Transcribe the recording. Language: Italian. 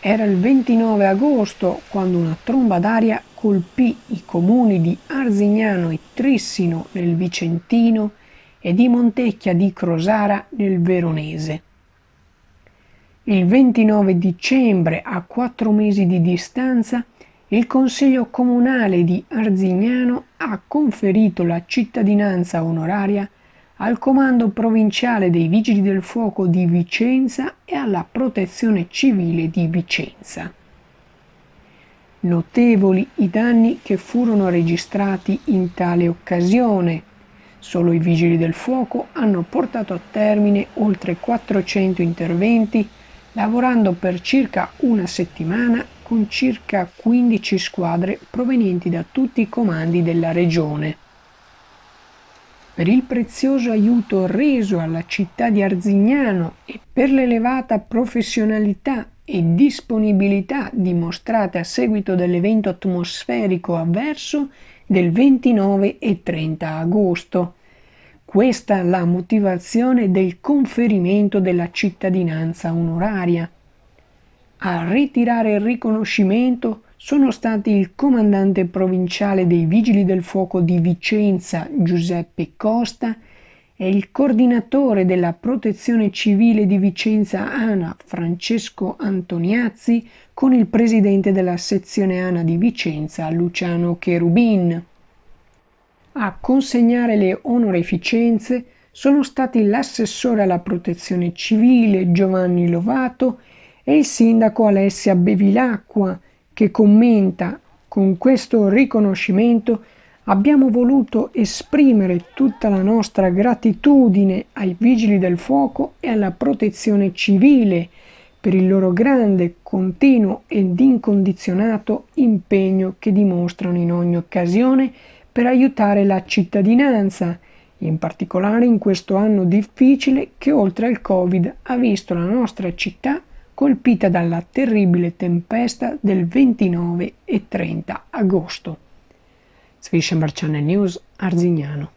Era il 29 agosto quando una tromba d'aria colpì i comuni di Arzignano e Trissino nel Vicentino e di Montecchia di Crosara nel Veronese. Il 29 dicembre, a 4 mesi di distanza, il Consiglio Comunale di Arzignano ha conferito la cittadinanza onoraria al Comando Provinciale dei Vigili del Fuoco di Vicenza e alla Protezione Civile di Vicenza. Notevoli i danni che furono registrati in tale occasione. Solo i Vigili del Fuoco hanno portato a termine oltre 400 interventi, lavorando per circa una settimana con circa 15 squadre provenienti da tutti i comandi della regione. Per il prezioso aiuto reso alla città di Arzignano e per l'elevata professionalità e disponibilità dimostrate a seguito dell'evento atmosferico avverso del 29 e 30 agosto. Questa è la motivazione del conferimento della cittadinanza onoraria. A ritirare il riconoscimento sono stati il comandante provinciale dei Vigili del Fuoco di Vicenza Giuseppe Costa e il coordinatore della Protezione Civile di Vicenza ANA Francesco Antoniazzi con il presidente della sezione ANA di Vicenza Luciano Cherubin. A consegnare le onorificenze sono stati l'assessore alla Protezione Civile Giovanni Lovato e il sindaco Alessia Bevilacqua, che commenta: con questo riconoscimento abbiamo voluto esprimere tutta la nostra gratitudine ai Vigili del Fuoco e alla Protezione Civile per il loro grande, continuo ed incondizionato impegno che dimostrano in ogni occasione per aiutare la cittadinanza, in particolare in questo anno difficile che oltre al Covid ha visto la nostra città colpita dalla terribile tempesta del 29 e 30 agosto. Swishenbar Channel News, Arzignano.